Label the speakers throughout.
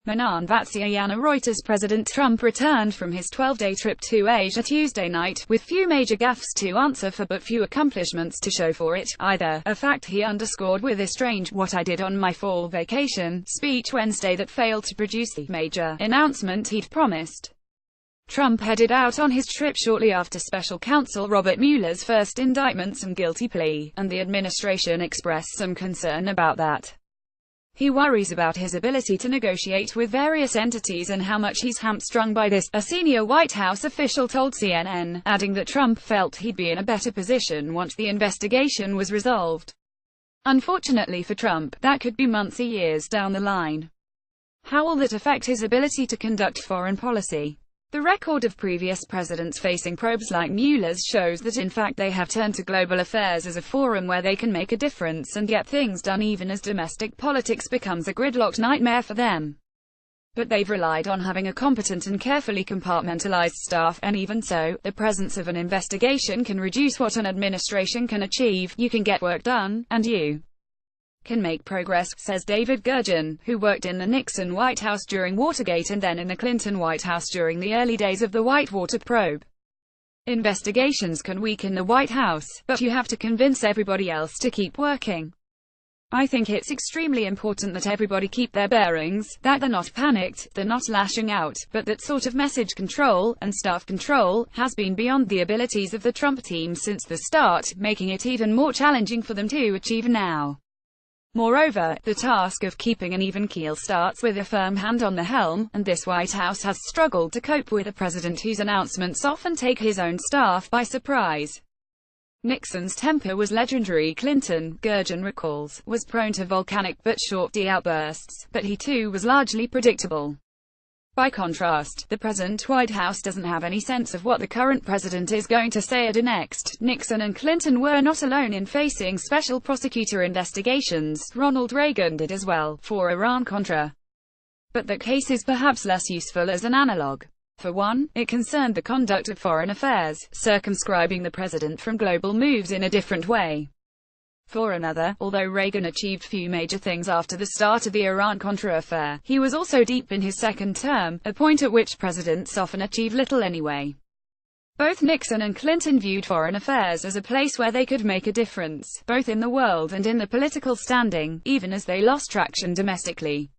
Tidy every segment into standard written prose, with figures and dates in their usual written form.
Speaker 1: Manan Vatsyayana Reuters. President Trump returned from his 12-day trip to Asia Tuesday night, with few major gaffes to answer for but few accomplishments to show for it, either, a fact he underscored with a strange "what I did on my fall vacation" speech Wednesday that failed to produce the major announcement he'd promised. Trump headed out on his trip shortly after special counsel Robert Mueller's first indictment and guilty plea, and the administration expressed some concern about that. He worries about his ability to negotiate with various entities and how much he's hamstrung by this, a senior White House official told CNN, adding that Trump felt he'd be in a better position once the investigation was resolved. Unfortunately for Trump, that could be months or years down the line. How will that affect his ability to conduct foreign policy? The record of previous presidents facing probes like Mueller's shows that in fact they have turned to global affairs as a forum where they can make a difference and get things done even as domestic politics becomes a gridlocked nightmare for them. But they've relied on having a competent and carefully compartmentalized staff, and even so, the presence of an investigation can reduce what an administration can achieve. You can get work done, and you can make progress, says David Gurgen, who worked in the Nixon White House during Watergate and then in the Clinton White House during the early days of the Whitewater probe. Investigations can weaken the White House, but you have to convince everybody else to keep working. I think it's extremely important that everybody keep their bearings, that they're not panicked, they're not lashing out, but that sort of message control, and staff control, has been beyond the abilities of the Trump team since the start, making it even more challenging for them to achieve now. Moreover, the task of keeping an even keel starts with a firm hand on the helm, and this White House has struggled to cope with a president whose announcements often take his own staff by surprise. Nixon's temper was legendary. Clinton, Gurgen recalls, was prone to volcanic but short outbursts, but he too was largely predictable. By contrast, the present White House doesn't have any sense of what the current president is going to say next. Nixon and Clinton were not alone in facing special prosecutor investigations. Ronald Reagan did as well, for Iran-Contra. But that case is perhaps less useful as an analog. For one, it concerned the conduct of foreign affairs, circumscribing the president from global moves in a different way. For another, although Reagan achieved few major things after the start of the Iran-Contra affair, he was also deep in his second term, a point at which presidents often achieve little anyway. Both Nixon and Clinton viewed foreign affairs as a place where they could make a difference, both in the world and in the political standing, even as they lost traction domestically.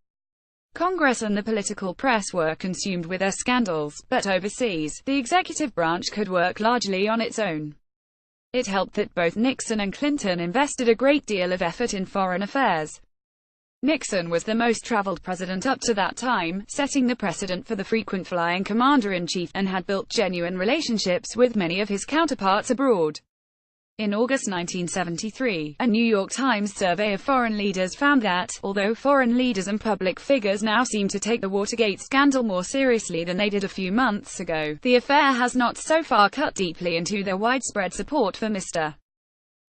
Speaker 1: Congress and the political press were consumed with their scandals, but overseas, the executive branch could work largely on its own. It helped that both Nixon and Clinton invested a great deal of effort in foreign affairs. Nixon was the most traveled president up to that time, setting the precedent for the frequent flying commander-in-chief, and had built genuine relationships with many of his counterparts abroad. In August 1973, a New York Times survey of foreign leaders found that, although foreign leaders and public figures now seem to take the Watergate scandal more seriously than they did a few months ago, the affair has not so far cut deeply into their widespread support for Mr.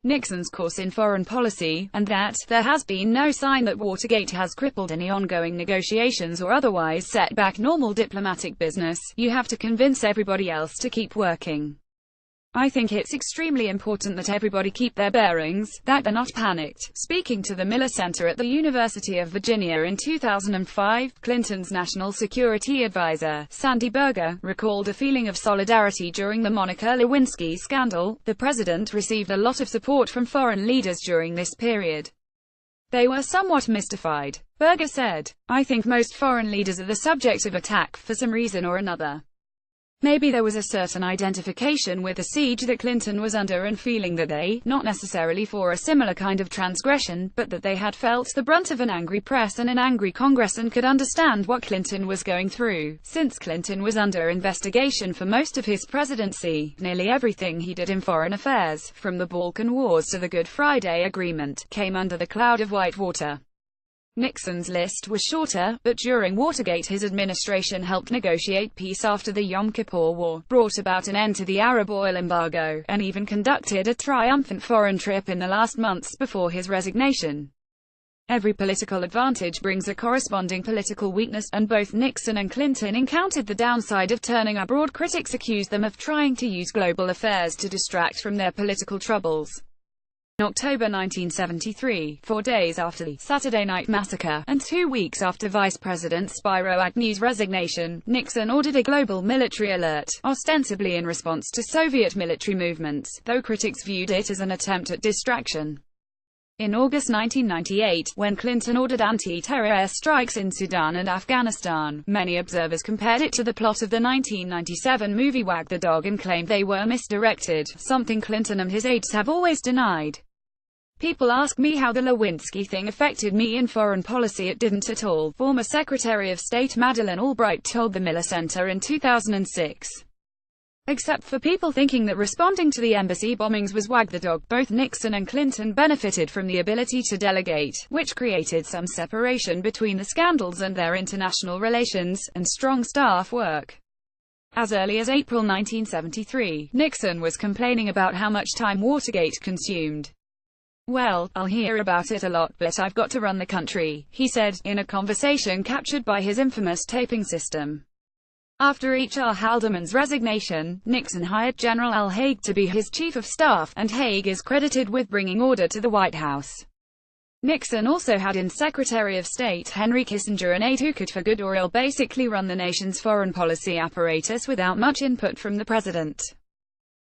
Speaker 1: Nixon's course in foreign policy, and that there has been no sign that Watergate has crippled any ongoing negotiations or otherwise set back normal diplomatic business. You have to convince everybody else to keep working. I think it's extremely important that everybody keep their bearings, that they're not panicked. Speaking to the Miller Center at the University of Virginia in 2005, Clinton's national security advisor, Sandy Berger, recalled a feeling of solidarity during the Monica Lewinsky scandal. The president received a lot of support from foreign leaders during this period. They were somewhat mystified. Berger said, "I think most foreign leaders are the subject of attack for some reason or another. Maybe there was a certain identification with the siege that Clinton was under and feeling that they, not necessarily for a similar kind of transgression, but that they had felt the brunt of an angry press and an angry Congress and could understand what Clinton was going through. Since Clinton was under investigation for most of his presidency, nearly everything he did in foreign affairs, from the Balkan Wars to the Good Friday Agreement, came under the cloud of Whitewater." Nixon's list was shorter, but during Watergate his administration helped negotiate peace after the Yom Kippur War, brought about an end to the Arab oil embargo, and even conducted a triumphant foreign trip in the last months before his resignation. Every political advantage brings a corresponding political weakness, and both Nixon and Clinton encountered the downside of turning abroad. Critics accused them of trying to use global affairs to distract from their political troubles. In October 1973, 4 days after the Saturday Night Massacre, and 2 weeks after Vice President Spiro Agnew's resignation, Nixon ordered a global military alert, ostensibly in response to Soviet military movements, though critics viewed it as an attempt at distraction. In August 1998, when Clinton ordered anti-terror airstrikes in Sudan and Afghanistan, many observers compared it to the plot of the 1997 movie Wag the Dog and claimed they were misdirected, something Clinton and his aides have always denied. People ask me how the Lewinsky thing affected me in foreign policy. It didn't at all, former Secretary of State Madeleine Albright told the Miller Center in 2006. Except for people thinking that responding to the embassy bombings was wag the dog, both Nixon and Clinton benefited from the ability to delegate, which created some separation between the scandals and their international relations, and strong staff work. As early as April 1973, Nixon was complaining about how much time Watergate consumed. "Well, I'll hear about it a lot, but I've got to run the country," he said, in a conversation captured by his infamous taping system. After H.R. Haldeman's resignation, Nixon hired General Al Haig to be his chief of staff, and Haig is credited with bringing order to the White House. Nixon also had in Secretary of State Henry Kissinger, an aide who could for good or ill basically run the nation's foreign policy apparatus without much input from the president.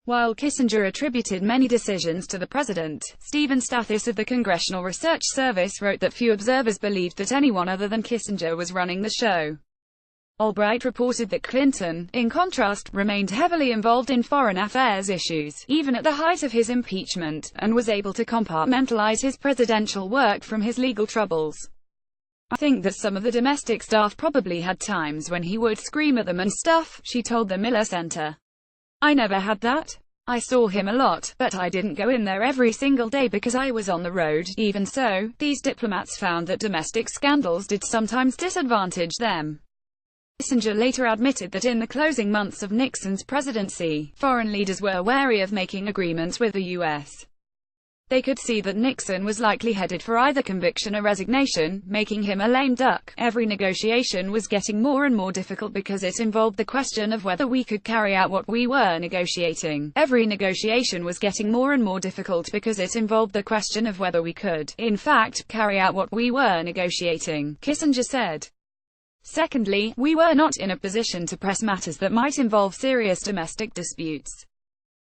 Speaker 1: While Kissinger attributed many decisions to the president, Stephen Stathis of the Congressional Research Service wrote that few observers believed that anyone other than Kissinger was running the show. Albright reported that Clinton, in contrast, remained heavily involved in foreign affairs issues, even at the height of his impeachment, and was able to compartmentalize his presidential work from his legal troubles. "I think that some of the domestic staff probably had times when he would scream at them and stuff," she told the Miller Center. "I never had that. I saw him a lot, but I didn't go in there every single day because I was on the road." Even so, these diplomats found that domestic scandals did sometimes disadvantage them. Kissinger later admitted that in the closing months of Nixon's presidency, foreign leaders were wary of making agreements with the U.S. They could see that Nixon was likely headed for either conviction or resignation, making him a lame duck. Every negotiation was getting more and more difficult because it involved the question of whether we could carry out what we were negotiating. Every negotiation was getting more and more difficult because it involved the question of whether we could, in fact, carry out what we were negotiating, Kissinger said. Secondly, we were not in a position to press matters that might involve serious domestic disputes.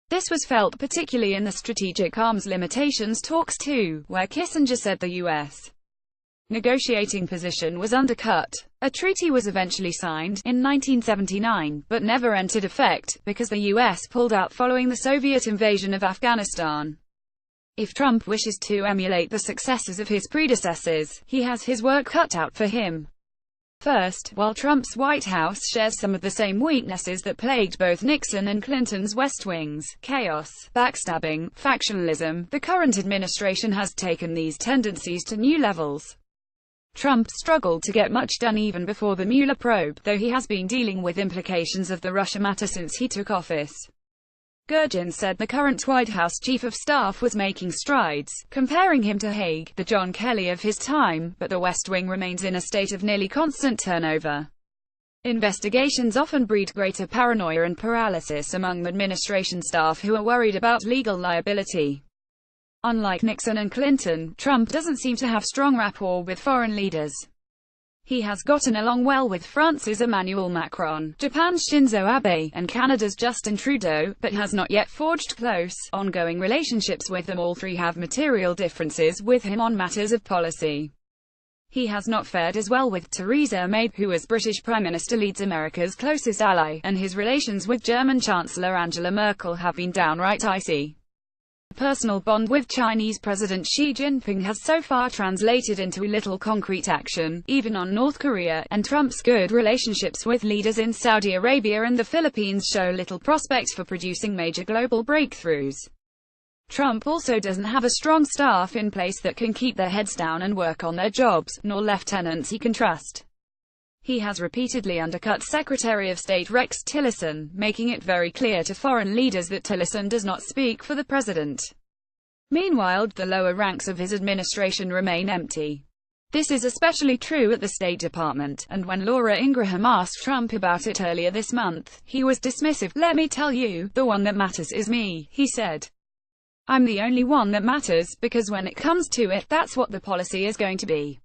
Speaker 1: This was felt particularly in the strategic arms limitations talks too, where Kissinger said the U.S. negotiating position was undercut. A treaty was eventually signed, in 1979, but never entered effect, because the U.S. pulled out following the Soviet invasion of Afghanistan. If Trump wishes to emulate the successes of his predecessors, he has his work cut out for him. First, while Trump's White House shares some of the same weaknesses that plagued both Nixon and Clinton's West Wings, chaos, backstabbing, factionalism, the current administration has taken these tendencies to new levels. Trump struggled to get much done even before the Mueller probe, though he has been dealing with implications of the Russia matter since he took office. Gurgin said the current White House chief of staff was making strides, comparing him to Haig, the John Kelly of his time, but the West Wing remains in a state of nearly constant turnover. Investigations often breed greater paranoia and paralysis among administration staff who are worried about legal liability. Unlike Nixon and Clinton, Trump doesn't seem to have strong rapport with foreign leaders. He has gotten along well with France's Emmanuel Macron, Japan's Shinzo Abe, and Canada's Justin Trudeau, but has not yet forged close, ongoing relationships with them. All three have material differences with him on matters of policy. He has not fared as well with Theresa May, who as British Prime Minister leads America's closest ally, and his relations with German Chancellor Angela Merkel have been downright icy. The personal bond with Chinese President Xi Jinping has so far translated into little concrete action, even on North Korea, and Trump's good relationships with leaders in Saudi Arabia and the Philippines show little prospect for producing major global breakthroughs. Trump also doesn't have a strong staff in place that can keep their heads down and work on their jobs, nor lieutenants he can trust. He has repeatedly undercut Secretary of State Rex Tillerson, making it very clear to foreign leaders that Tillerson does not speak for the president. Meanwhile, the lower ranks of his administration remain empty. This is especially true at the State Department, and when Laura Ingraham asked Trump about it earlier this month, he was dismissive. "Let me tell you, the one that matters is me," he said. I'm the only one that matters, because when it comes to it, that's what the policy is going to be.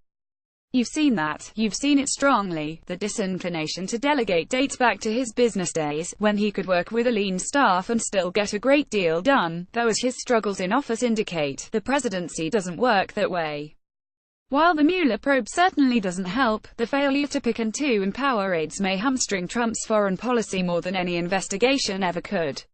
Speaker 1: You've seen that. You've seen it strongly. The disinclination to delegate dates back to his business days, when he could work with a lean staff and still get a great deal done, though as his struggles in office indicate, the presidency doesn't work that way. While the Mueller probe certainly doesn't help, the failure to pick and to empower aides may hamstring Trump's foreign policy more than any investigation ever could.